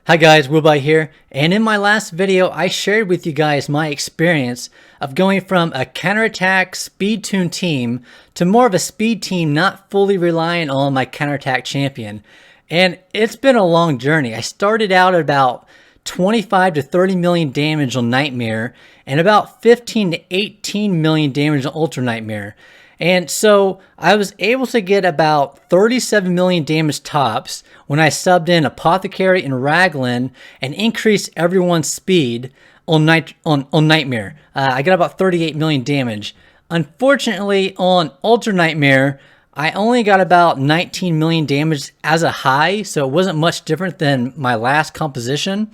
Hi guys, Wilby here, and in my last video I shared with you guys my experience of going from a counterattack speed tune team to more of a speed team not fully relying on my counterattack champion. And it's been a long journey. I started out at about 25 to 30 million damage on Nightmare and about 15 to 18 million damage on Ultra Nightmare. And so I was able to get about 37 million damage tops when I subbed in Apothecary and Raglan and increased everyone's speed on Nightmare. I got about 38 million damage. Unfortunately, on Ultra Nightmare, I only got about 19 million damage as a high, so it wasn't much different than my last composition.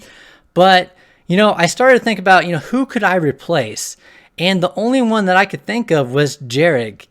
But, I started to think about, who could I replace? And the only one that I could think of was Jarrig,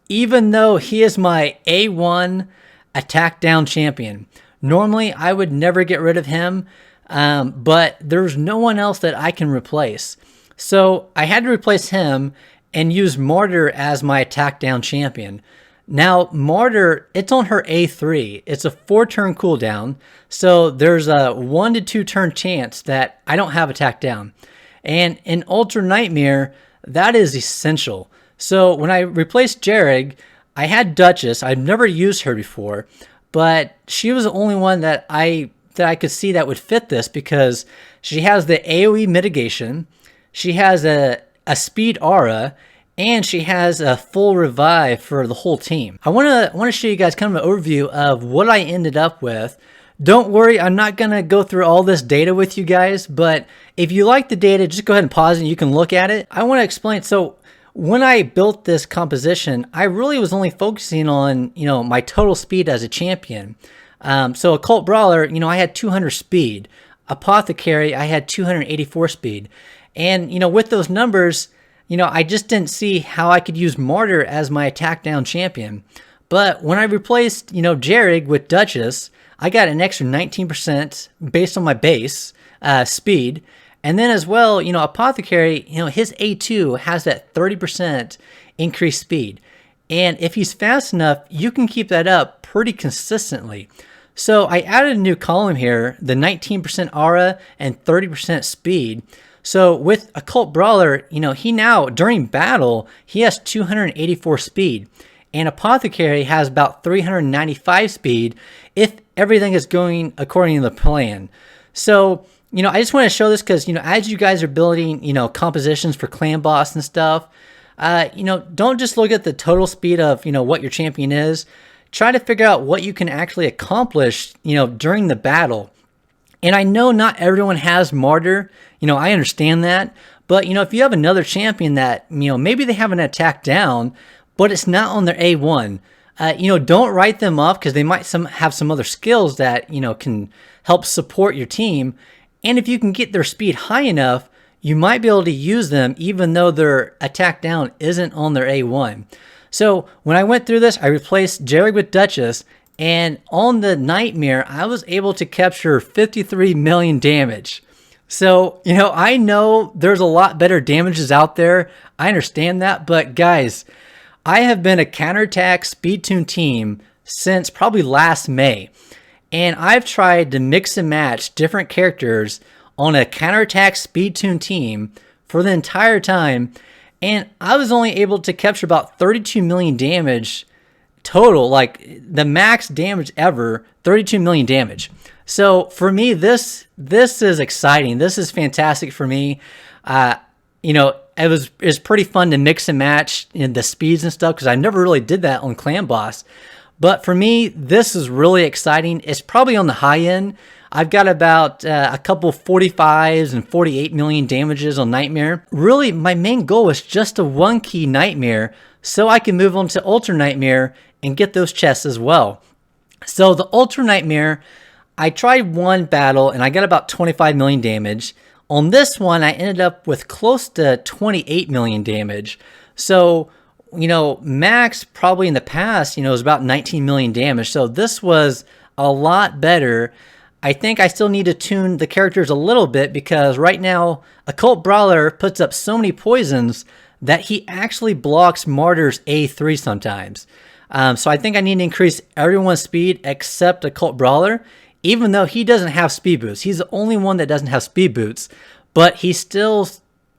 even though he is my A1 attack down champion. Normally, I would never get rid of him, but there's no one else that I can replace. So I had to replace him and use Martyr as my attack down champion. Now, Martyr, it's on her A3. It's a 4-turn cooldown, so there's a 1 to 2 turn chance that I don't have attack down. And in Ultra Nightmare, that is essential. So when I replaced Jarrig, I had Duchess. I've never used her before, but she was the only one that I could see that would fit this because she has the AoE mitigation, she has a speed aura, and she has a full revive for the whole team. I want to show you guys kind of an overview of what I ended up with. Don't worry, I'm not going to go through all this data with you guys, but if you like the data, just go ahead and pause and you can look at it. I want to explain. So when I built this composition, I really was only focusing on, my total speed as a champion. So Occult Brawler, I had 200 speed. Apothecary, I had 284 speed. And, with those numbers, I just didn't see how I could use Martyr as my attack down champion. But when I replaced, Jarrig with Duchess, I got an extra 19% based on my base speed. And then as well, Apothecary, his A2 has that 30% increased speed. And if he's fast enough, you can keep that up pretty consistently. So I added a new column here, the 19% aura and 30% speed. So with Occult Brawler, he now, during battle, he has 284 speed. And Apothecary has about 395 speed if everything is going according to the plan. So, I just want to show this because, as you guys are building, compositions for Clan Boss and stuff, don't just look at the total speed of, what your champion is. Try to figure out what you can actually accomplish, during the battle. And I know not everyone has Martyr, I understand that. But, if you have another champion that, maybe they have an attack down, but it's not on their A1, don't write them off because they might have some other skills that, can help support your team. And if you can get their speed high enough, you might be able to use them even though their attack down isn't on their A1. So when I went through this, I replaced Jarrig with Duchess, and on the Nightmare, I was able to capture 53 million damage. So, I know there's a lot better damages out there. I understand that, but guys, I have been a counterattack speed tune team since probably last May. And I've tried to mix and match different characters on a counterattack speed tune team for the entire time. And I was only able to capture about 32 million damage total, like the max damage ever, 32 million damage. So for me, this is exciting. This is fantastic for me. It's pretty fun to mix and match the speeds and stuff because I never really did that on Clan Boss. But for me, this is really exciting. It's probably on the high end. I've got about a couple 45s and 48 million damages on Nightmare. Really, my main goal is just a 1-key Nightmare so I can move on to Ultra Nightmare and get those chests as well. So the Ultra Nightmare, I tried one battle and I got about 25 million damage. On this one, I ended up with close to 28 million damage. So, max probably in the past, was about 19 million damage. So this was a lot better. I think I still need to tune the characters a little bit because right now, Occult Brawler puts up so many poisons that he actually blocks Martyr's A3 sometimes. So I think I need to increase everyone's speed except Occult Brawler. even though he doesn't have speed boots. He's the only one that doesn't have speed boots, but he still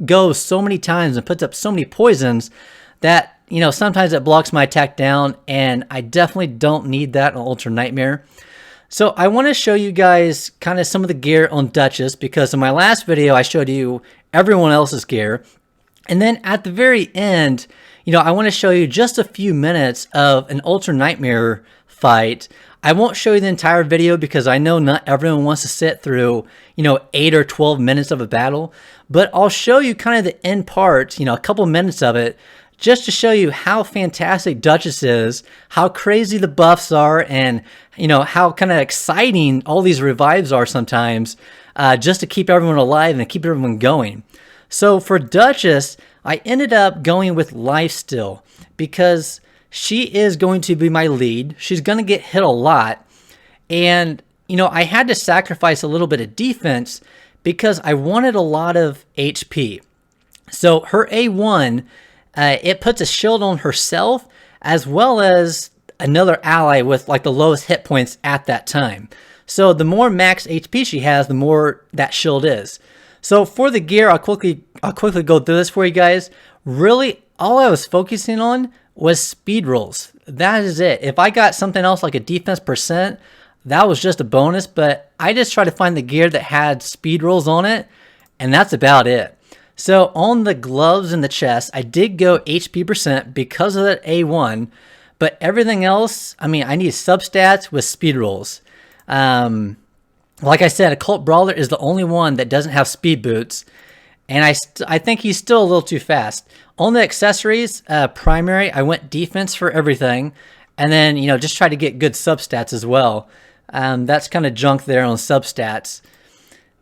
goes so many times and puts up so many poisons that, you know, sometimes it blocks my attack down, and I definitely don't need that on Ultra Nightmare. So I want to show you guys kind of some of the gear on Duchess, because in my last video I showed you everyone else's gear. And then at the very end, you know, I want to show you just a few minutes of an Ultra Nightmare fight. I won't show you the entire video because I know not everyone wants to sit through, you know, 8 or 12 minutes of a battle, but I'll show you kind of the end part, you know, a couple minutes of it, just to show you how fantastic Duchess is, how crazy the buffs are, and, you know, how kind of exciting all these revives are sometimes, just to keep everyone alive and keep everyone going. So for Duchess, I ended up going with Lifesteal because she is going to be my lead. She's going to get hit a lot. And, you know, I had to sacrifice a little bit of defense because I wanted a lot of HP. So her A1, it puts a shield on herself as well as another ally with like the lowest hit points at that time. So the more max HP she has, the more that shield is. So for the gear, I'll quickly go through this for you guys. Really, all I was focusing on was speed rolls. That is it. If I got something else like a defense percent, that was just a bonus, but I just tried to find the gear that had speed rolls on it, and that's about it. So on the gloves and the chest, I did go HP percent because of that A1, but everything else, I mean, I need substats with speed rolls. Like I said, Occult Brawler is the only one that doesn't have speed boots, and I think he's still a little too fast. On the accessories, primary, I went defense for everything, and then, you know, just try to get good substats as well. That's kind of junk there on substats.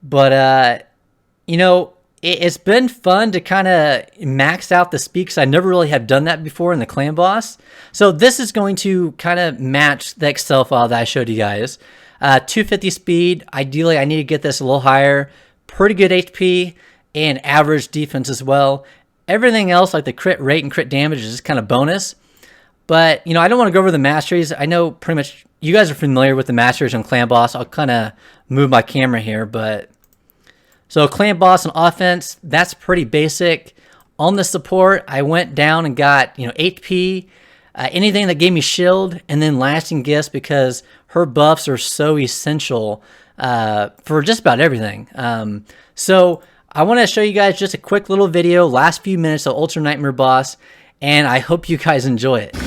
But, you know, it's been fun to kind of max out the speed, because I never really have done that before in the Clan Boss. So this is going to kind of match the Excel file that I showed you guys. 250 speed. Ideally, I need to get this a little higher. Pretty good HP and average defense as well. Everything else, like the crit rate and crit damage, is just kind of bonus. But, you know, I don't want to go over the masteries. I know pretty much you guys are familiar with the masteries on Clan Boss. I'll kind of move my camera here, but... So Clan Boss on offense, that's pretty basic. On the support, I went down and got, you know, HP, anything that gave me shield, and then lasting gifts, because her buffs are so essential for just about everything. So I want to show you guys just a quick little video, last few minutes of Ultra Nightmare Boss, and I hope you guys enjoy it.